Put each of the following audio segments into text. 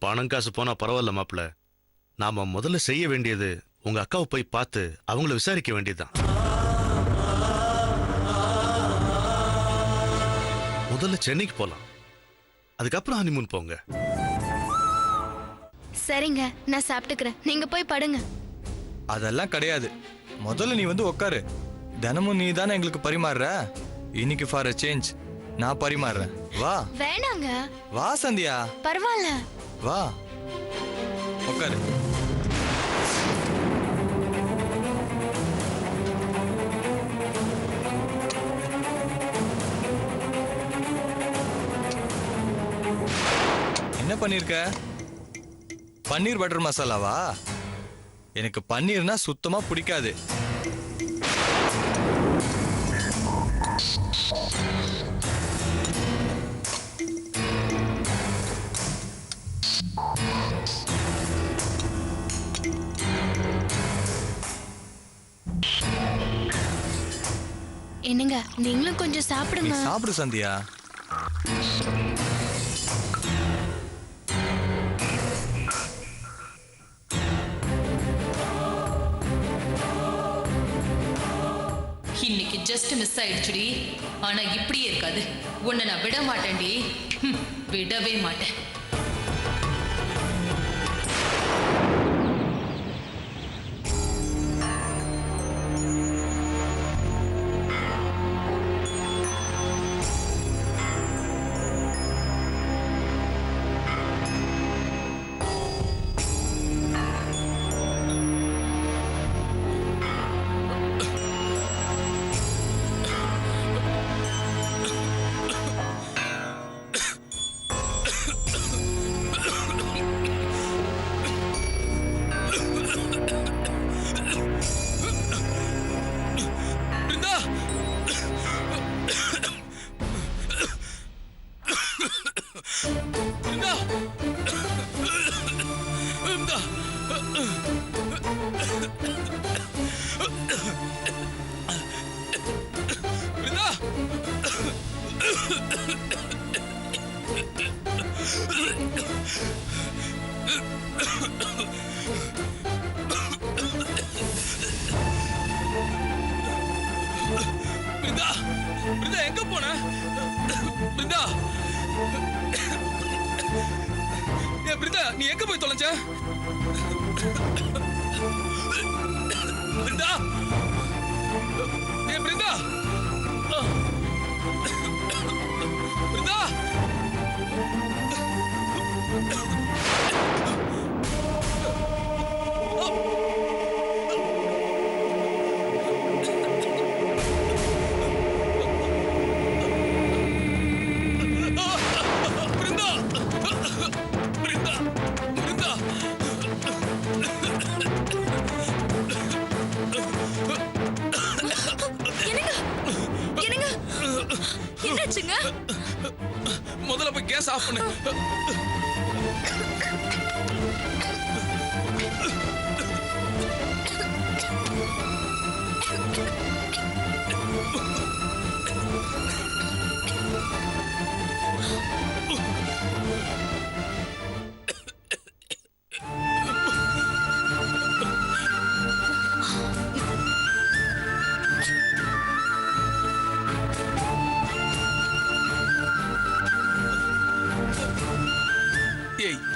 பணம் காசு போனா பரவாயில்ல மாப்பிள்ள. நாம முதல்ல செய்ய வேண்டியது உங்க அக்காவை போய் பார்த்து அவங்கள விசாரிக்க வேண்டியதுதான். முதல்ல சென்னைக்கு போலாம், அதுக்கப்புறம் ஹனிமூன் போங்க. சரிங்க, நான் சாப்பிட்டுக்கிறேன், நீங்க போய் படுங்க. அதெல்லாம் கிடையாது. முதல்ல நீ வந்து உட்காரு. தினமும் நீ தானே எங்களுக்கு பரிமாறுற. இன்னைக்கு ஃபார் அ சேஞ்ச் நான் பரிமாறுறேன். வா. வேணாங்க. வா சந்தியா. பரவாயில்ல. வா உட்காரு. என்ன பண்ணிருக்க? பன்னீர் பட்டர் மசாலாவா? எனக்கு பன்னீர்னா சுத்தமா பிடிக்காது. என்னங்க, நீங்களும் கொஞ்சம் சாப்பிடுங்க. சாப்பிடு சந்தியா. இன்னைக்கு ஜஸ்ட் மிஸ் ஆயிடுச்சுடி. ஆனா இப்படியே இருக்காது. உன்னை நான் விட மாட்டேன்டி. விடவே மாட்டேன். எங்க போன? பிருந்தா, நீ எங்க போய் தொலைஞ்ச? பிருந்தா, பிருந்தா, பிருந்தா. என்னாச்சுங்க? முதல்ல போய் கேஸ் ஆஃப் பண்ணு.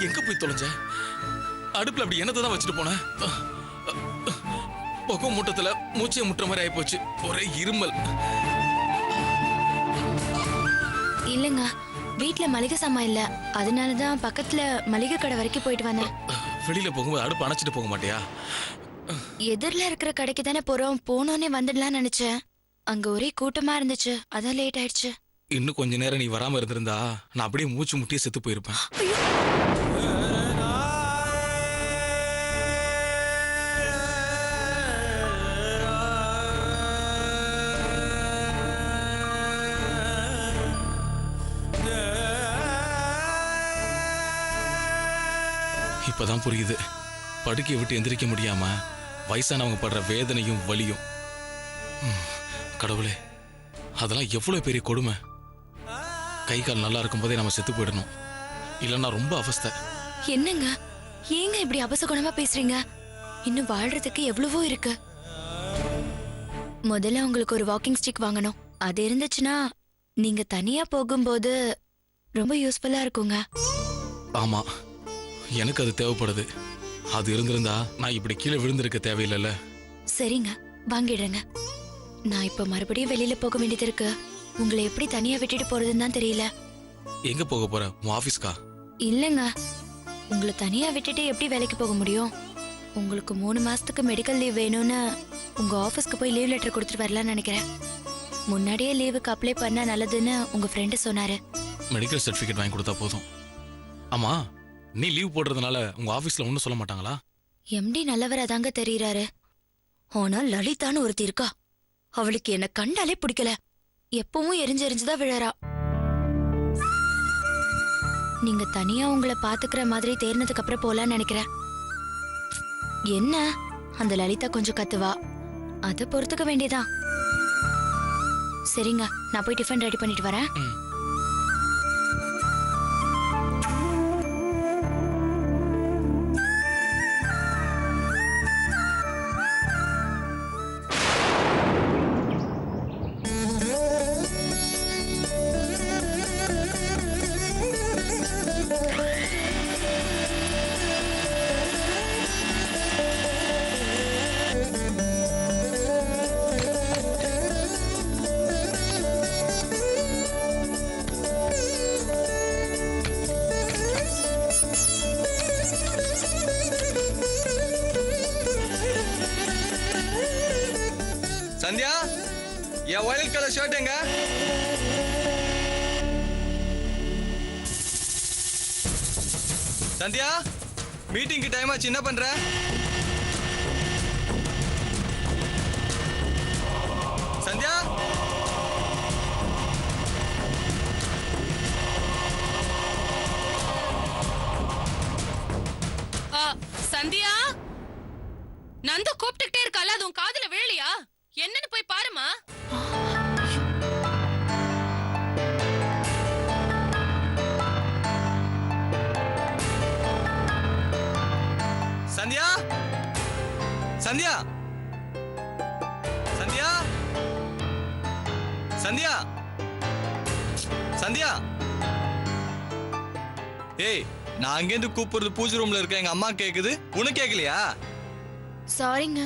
எங்க போய் தொலைஞ்ச? அடுப்புல அப்படி என்னத்தை தான் வச்சுட்டு போன? புகை மூட்டத்துல மூச்சை முட்டுற மாதிரி ஆயி போச்சு. ஒரே இருமல். இல்லங்க, வீட்ல மளிகை சாமான் இல்ல, அதனாலதான் பக்கத்துல மளிகை கடை வரைக்கும் போயிட்டு வந்தேன். வெளியில போகும்போது அடுப்பு அணைச்சிட்டு போக மாட்டியா? எதிரில இருக்கிற கடைக்கு தானே போறோம், போனோன்னே வந்துடலாம்னு நினைச்சேன். அங்க ஒரே கூட்டமா இருந்துச்சு, அதான் லேட் ஆயிடுச்சு. இன்னும் கொஞ்ச நேரம் நீ வராம இருந்திருந்தா நான் அப்படியே மூச்சு முட்டியே செத்து போயிருப்பேன். இப்பதான் புரியுது, படுக்கையை விட்டு எந்திரிக்க முடியாம வயசானவங்க படுற வேதனையும் வலியும். கடவுளே, அதெல்லாம் எவ்வளவு பெரிய கொடுமை. கை கால் நல்லா இருக்கும் போதே நம்ம செத்து போயிடணும், இல்லைன்னா ரொம்ப அவஸ்தை. என்னங்க ஏங்க இப்படி அபசகுணமா பேசுறீங்க? இன்னும் வாழ்றதுக்கு எவ்வளவோ இருக்கு. முதல்ல உங்களுக்கு ஒரு வாக்கிங் ஸ்டிக் வாங்கணும். அது இருந்துச்சுன்னா நீங்க தனியா போகும்போது ரொம்ப யூஸ்ஃபுல்லா இருக்குங்க. ஆமா, எனக்கு அது தேவைப்படுது. அது இருந்திருந்தா நான் இப்படி கீழே விழுந்திருக்க தேவையில்லைல்ல. சரிங்க, வாங்கிடுறேங்க. நான் இப்ப மறுபடியும் வெளியில போக வேண்டியது இருக்கு. உங்களை எப்படி தனியா விட்டுட்டு போறதுன்னு தான் தெரியல. எங்க போக போற? உன் ஆபீஸ்க்கா? இல்லங்க, உங்களை தனியா விட்டுட்டு எப்படி வேலைக்கு போக முடியும்? உங்களுக்கு 3 மாசத்துக்கு மெடிக்கல் லீவ் வேணும்னு உங்க ஆபீஸ்க்கு போய் லீவ் லெட்டர் கொடுத்துட்டு வரலாம்னு நினைக்கிறேன். முன்னாடியே லீவுக்கு அப்ளை பண்ணா நல்லதுன்னு உங்க ஃப்ரெண்டு சொன்னாரு. மெடிக்கல் சர்டிபிகேட் வாங்கி கொடுத்தா போதும். ஆமா, நீ லீவ் போடுறதுனால உங்க ஆபீஸ்ல ஒன்னும் சொல்ல மாட்டாங்களா? எம்டி நல்லவரா தாங்க தெரியறாரு. ஆனா லலிதான்னு ஒருத்தி இருக்கா, அவளுக்கு என்ன கண்டாலே பிடிக்கல. எப்பவும் எரிஞ்செரிஞ்சுதான் விழறா. நீங்க தனியா உங்களை பாத்துக்கிற மாதிரி தேர்னதுக்கு அப்புறம் போலான்னு நினைக்கிறேன். என்ன அந்த லலிதா கொஞ்சம் கத்துவா, அத பொறுத்துக்க வேண்டியதான். சரிங்க, நான் போய் டிஃபன் ரெடி பண்ணிட்டு வரேன். ம். சந்தியா, என் வயலட் கலர் ஷர்ட் எங்க? சந்தியா, மீட்டிங்க்கு டைம் ஆச்சு, என்ன பண்ற? சந்தியா, சந்தியா, நந்து கூப்பிட்டுக்கிட்டே இருக்கால, அது உன் காதுல விழலையா? என்னன்னு போய் பாருமா. சந்தியா, சந்தியா, சந்தியா, சந்தியா, சந்தியா. ஏய், நான் அங்கேருந்து கூப்பிடுறது பூஜை ரூம்ல இருக்க எங்க அம்மா கேக்குது, உனக்கு கேட்கலையா? சாரிங்க,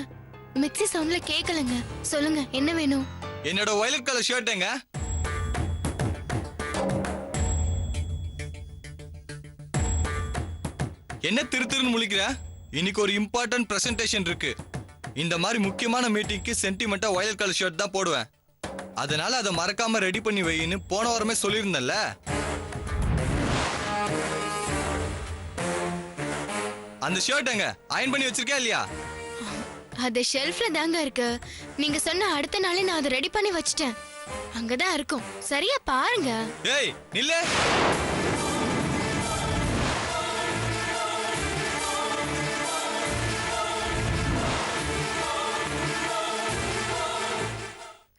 மிக்ஸி சவுண்ட்ல கேட்கலங்க. சொல்லுங்க, என்ன வேணும்? என்னோட வயலட் கலர் ஷர்ட் எங்க? என்ன திருன்னு முழிக்கிற? இன்னைக்கு ஒரு இம்பார்ட்டன்ட் பிரசன்டேஷன் இருக்கு. இந்த மாதிரி முக்கியமான மீட்டிங்க்கு சென்டிமெண்டா வயலட் கலர் ஷர்ட் தான் போடுவேன். அதனால அதை மறக்காம ரெடி பண்ணி வைன்னு போன வாரமே சொல்லியிருந்தேன்ல. அந்த ஷர்ட் எங்க? அயன் பண்ணி வச்சிருக்கா இல்லையா? அது ஷெல்ஃப்ல தாங்க இருக்கு. நீங்க சொன்ன அடுத்த நாளே நான் அதை ரெடி பண்ணி வச்சிட்டேன். அங்கதான் இருக்கும். சரியா பாருங்க. ஏய், நில்லு.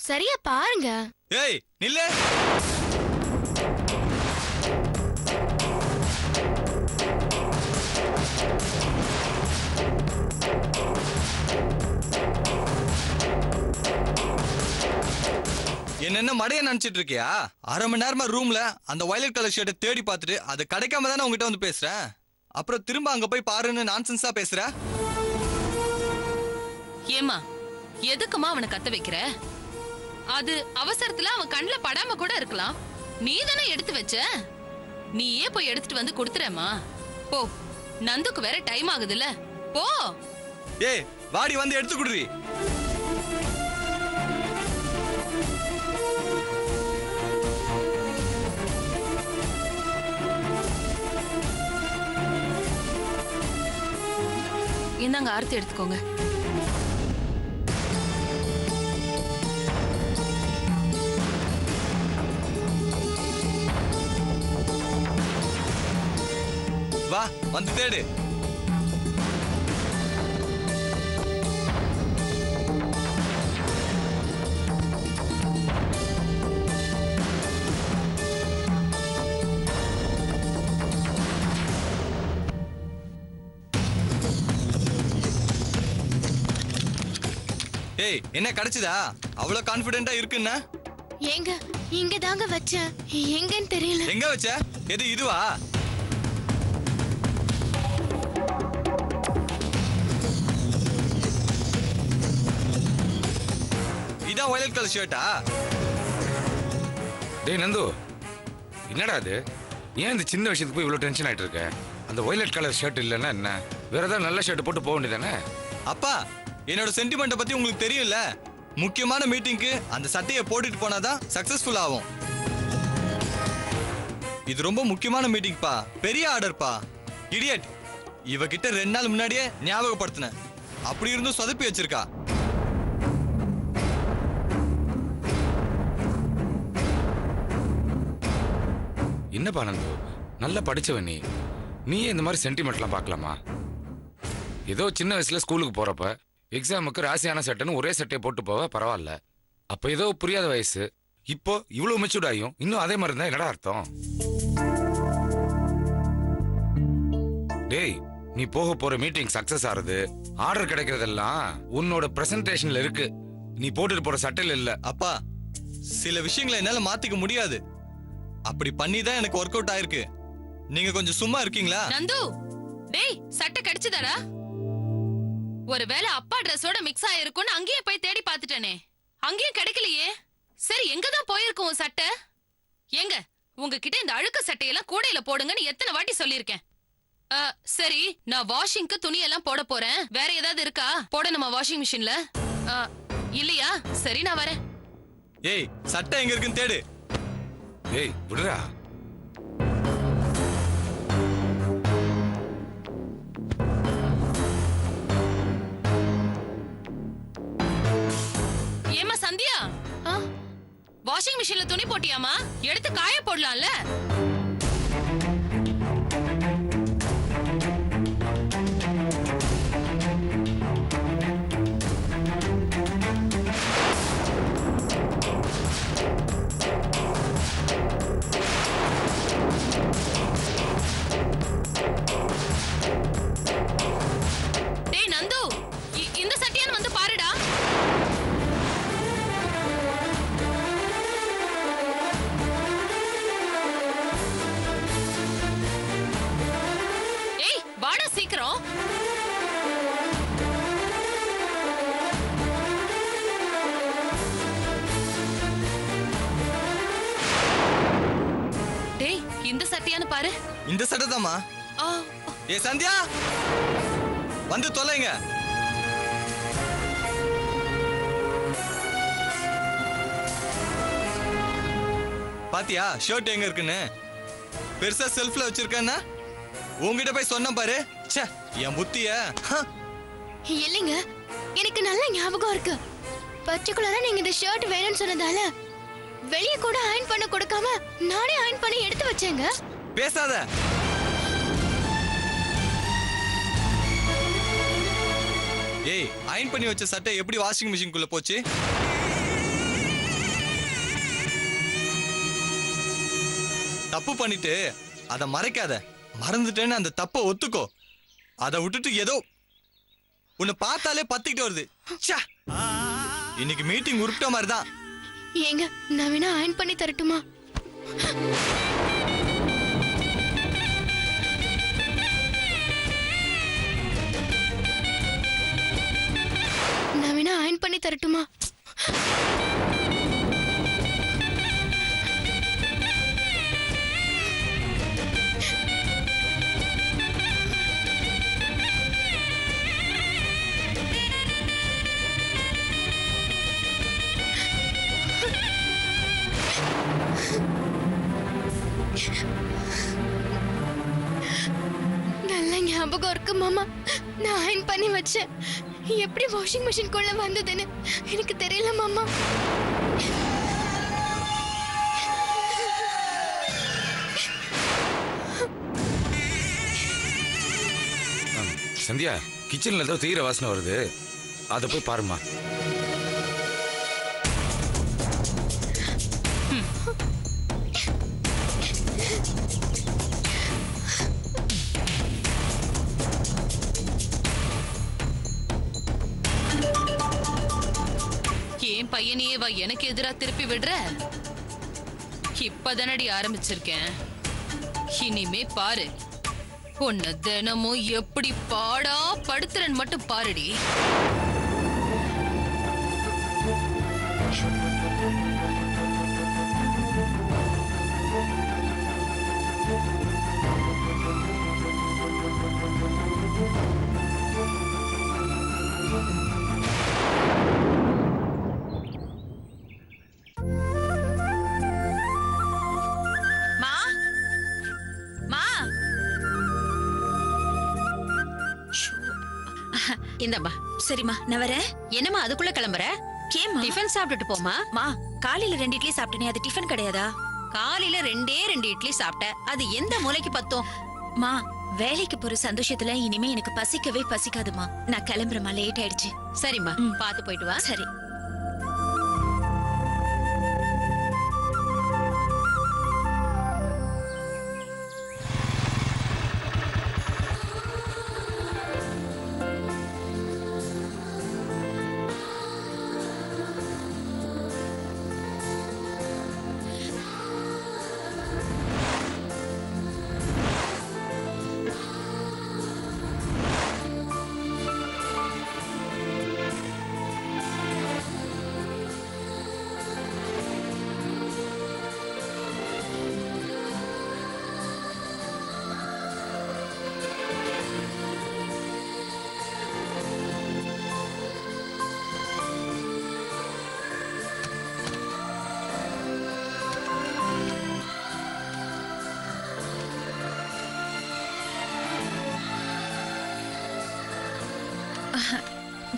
சரியா பாருங்க. ஏய், நில்லு. என்ன மடைய நினைச்சிட்டு இருக்கியா? அரை மணி நேரமா ரூம்ல அந்த வயலட் கலர் ஷர்ட்டை தேடி பார்த்துட்டு அது கிடைக்காம தானே உங்ககிட்ட வந்து பேசுறேன். அப்புறம் திரும்ப அங்க போய் பாருன்னு நான்சென்ஸா பேசுற. ஏமா, எதுக்குமா அவனை கத்த வைக்கிற? அது அவசரத்துல அவன் கண்ணுல படாம கூட இருக்கலாம். நீ தானே எடுத்து வச்ச. நீயே போய் எடுத்துட்டு வந்து கொடுத்துறேம்மா. போ, நந்துக்கு வேற டைம் ஆகுதுல்ல. போ. ஏய், வாடி வந்து எடுத்து குடுறி. இந்தாங்க, ஆர்த்தி எடுத்துக்கோங்க. வா, வந்து தேடு. ஏய் என்ன கிடைச்சதா? அவ்வளவு கான்ஃபிடென்ட்டா இருக்குன்னா ஏங்க இங்க தாங்க வச்சேன், எங்கன்னு தெரியல. எங்க வச்ச? எது இதுவா? இதான் வயலட் கலர் ஷர்ட்டா? டேய் நந்து, என்னடா அது? ஏன் இந்த சின்ன விஷயத்துக்கு போய் இவ்வளவு டென்ஷன் ஆயிட்டு இருக்க? அந்த வயலட் கலர் ஷர்ட் இல்லைன்னா என்ன, வேற ஏதாவது நல்ல ஷர்ட் போட்டு போக வேண்டியதானே? அப்பா, என்னோட சென்டிமெண்ட்டை பத்தி உங்களுக்கு தெரியும்ல. முக்கியமான மீட்டிங்க்கு அந்த சட்டையை போட்டுட்டு போனாதான் சக்சஸ்ஃபுல் ஆகும். இது ரொம்ப முக்கியமான மீட்டிங்ப்பா, பெரிய ஆர்டர்ப்பா. இடியட், இவகிட்ட 2 நாள் முன்னாடியே ஞாபகப்படுத்தினேன். அப்படி இருந்தும் சொதப்பி வச்சிருக்கா. என்னப்பா நந்து, நல்லா படிச்சவன் நீயே இந்த மாதிரி சென்டிமெண்ட்லாம் பார்க்கலாமா? ஏதோ சின்ன வயசுல ஸ்கூலுக்கு போறப்ப எக்ஸாமுக்கு ராசியான சட்டைன்னு ஒரே சட்டையை போட்டு போவ, பரவாயில்ல. அப்ப ஏதோ புரியாத வயசு. இப்போ இவ்வளவு மெச்சூர்ட் ஆயும் இன்னும் அதே மாதிரி இருந்தா என்னடா அர்த்தம்? டேய், நீ போக போற மீட்டிங் சக்சஸ் ஆறது, ஆர்டர் கிடைக்கிறதெல்லாம் உன்னோட பிரசன்டேஷன்ல இருக்கு, நீ போட்டுட்டு போற சட்டையில இல்ல. அப்பா, சில விஷயங்களை என்னால மாத்திக்க முடியாது. அப்படி பண்ணி தான் எனக்கு ஒர்க் அவுட் ஆயிருக்கு. நீங்க கொஞ்சம் சும்மா இருக்கீங்களா? நந்து, டேய் சட்டை கிடைச்சதாடா? ஒருவேளை அப்பா ட்ரெஸ்ஸோட மிக்ஸ் ஆயிருக்கும்னு அங்கேயே போய் தேடி பார்த்துட்டேனே, அங்கேயும் கிடைக்கலையே. சரி, எங்க தான் போயிருக்கும் உன் சட்டை? எங்க உங்ககிட்ட இந்த அழுக்க சட்டையெல்லாம் கூடையில போடுங்கன்னு எத்தனை வாட்டி சொல்லியிருக்கேன். சரி, நான் வாஷிங்க்கு துணியெல்லாம் போட போறேன். வேற ஏதாவது இருக்கா போடணுமா வாஷிங் மிஷின்ல? இல்லையா? சரி, நான் வரேன். ஏய், சட்டை எங்க இருக்குன்னு தேடு. டேய் விடுறா. ஏமா சந்தியா, வாஷிங் மிஷின்ல துணி போட்டியாமா? எடுத்து காய போடலாம்ல. டேய் நந்து, இந்த சட்டியான்னு வந்து பாருடா. ஏய் வாடா சீக்கிரம். டேய் இந்த சட்டியான்னு பாரு. இந்த சட்டை தாமா? ஏ சந்தியா, வந்து தொலைங்க. பாத்தியா ஷர்ட் எங்க இருக்குன்னு? பெருசா செல்ஃப்ல வச்சிருக்கேன்னா உங்ககிட்ட போய் சொன்ன பாரு. ச்சே, என் புத்திய. இல்லைங்க, எனக்கு நல்ல ஞாபகம் இருக்கு. பர்டிகுலரா நீங்க இந்த ஷர்ட் வேணும்னு சொன்னதால வெளிய கூட அயர்ன் பண்ண கொடுக்காம நானே அயர்ன் பண்ணி எடுத்து வச்சேங்க. பேசாத. ஏய், அயர்ன் பண்ணி வச்ச சட்டை எப்படி வாஷிங் மிஷின்குள்ள போச்சு? தப்பு பண்ணிட்டு அதை மறைக்காத. மறந்துட்டேன்னு அந்த தப்பை ஒத்துக்கோ. அதை விட்டுட்டு ஏதோ உன்னை பார்த்தாலே பத்திக்கிட்டு வருது. ச்சே, இன்னைக்கு மீட்டிங் உருப்பிட்ட மாதிரி தான். ஏங்க, நான் வேணா அயர்ன் பண்ணி தரட்டுமா? நான் வேணா அயர்ன் பண்ணி தரட்டுமா? நல்ல ஞாபகம் இருக்கு மாமா. நான் அயர்ன் பண்ணி வச்சேன். எப்படி வாஷிங் மிஷின்குள்ள வந்ததுன்னு எனக்கு தெரியல மாமா. சந்தியா, கிச்சன்ல ஏதோ தீர வாசனை வருது, அதை போய் பாருமா. பையனையே எனக்கு எதிரா திருப்பி விடுற? இப்பதானடி ஆரம்பிச்சிருக்கேன். இனிமே பாரு, உன்னை தினமும் எப்படி பாடா படுத்துறன்னு மட்டும் பாருடி. மா மா இந்தம்மா. சரிம்மா, நான் வரேன். என்னம்மா அதுக்குள்ள கிளம்புற? கேம்மா? டிஃபன் சாப்பிட்டுட்டு போமா. மா, காலையில 2 இட்லி சாப்பிட்டனே, அது டிஃபன் கிடையாதா? காலையில 2 இட்லி சாப்பிட்ட, அது எந்த மூளைக்கு பத்தும்? மா, வேலைக்கு போற சந்தோஷத்துல இனிமே எனக்கு பசிக்கவே பசிக்காதுமா. நான் கிளம்புறேம்மா, லேட் ஆயிடுச்சு. சரிம்மா, பாத்து போயிட்டு வா. சரி.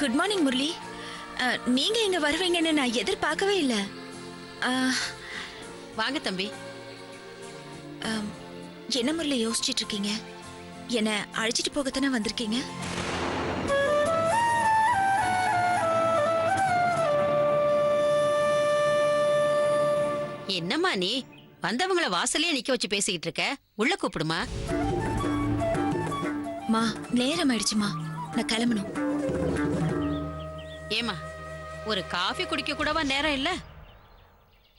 Good morning Murali. நீங்க இங்க வருவீங்கன்னு நான் எதிர்பார்க்கவே இல்லை. வாங்க தம்பி. என்ன முரளி யோசிச்சுட்டு இருக்கீங்க? என்ன அழைச்சிட்டு போகத்தானே வந்திருக்கீங்க? என்னம்மா நீ வந்தவங்கள வாசல்லயே நிக்க வச்சு பேசிக்கிட்டு இருக்க? உள்ள கூப்பிடுமா. மா, நேரம் ஆயிடுச்சுமா, நான் கிளம்பணும். ஏமா, ஒரு காஃபி குடிக்க கூடவா நேரம் இல்ல?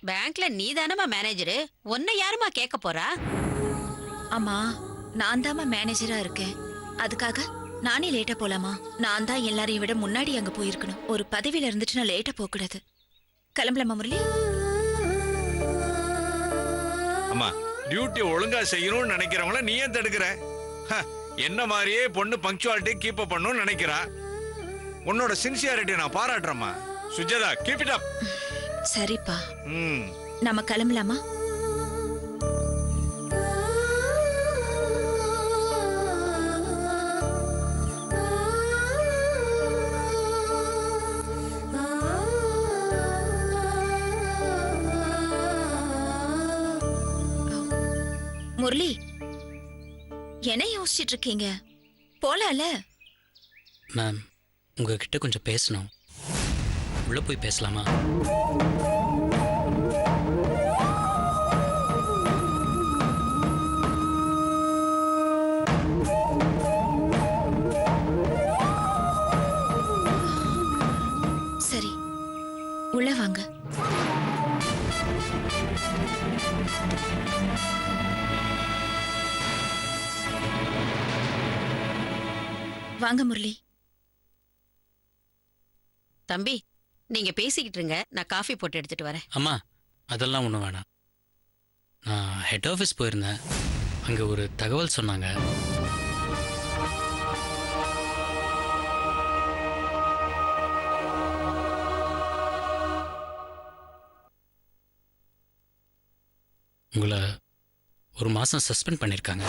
பேங்க்ல நீ தானமா மேனேஜரு, உன்னை யாருமா கேட்க போறா? ஆமா, நான் தாமா மேனேஜரா இருக்கேன். அதுக்காக நானே லேட்டா போலாமா? நான் தான் எல்லாரையும் விட முன்னாடி அங்க போயிருக்கணும். ஒரு பதவியில இருந்துட்டு நான் லேட்டா போக கூடாது. கிளம்பலாமா முரளி? அம்மா, டியூட்டி ஒழுங்கா செய்யணும்னு நினைக்கிறவங்கள நீ ஏன் தடுக்கிற? என்ன மாதிரியே பொண்ணு பங்க்சுவாலிட்டி கீப் அப் பண்ணணும்னு நினைக்கிறா. உன்னோட சின்சியாரிட்டி நான் பாராட்டுறேம்மா. Sujatha, keep it up. சரிப்பா, ம். நம்ம கிளம்பலாமா? முரளி, என்ன யோசிச்சுட்டு இருக்கீங்க? போலால? மேம், உங்ககிட்ட கொஞ்சம் பேசணும். உள்ள போய் பேசலாமா? சரி, உள்ள வாங்க. வாங்க முரளி. தம்பி, நீங்க பேசிக்கிட்டு இருங்க, நான் காஃபி போட்டு எடுத்துட்டு வரேன். அம்மா, அதெல்லாம் ஒன்றும் வேணாம். நான் ஹெட் ஆஃபீஸ் போயிருந்தேன். அங்கே ஒரு தகவல் சொன்னாங்க. உங்களை 1 மாதம் சஸ்பெண்ட் பண்ணியிருக்காங்க.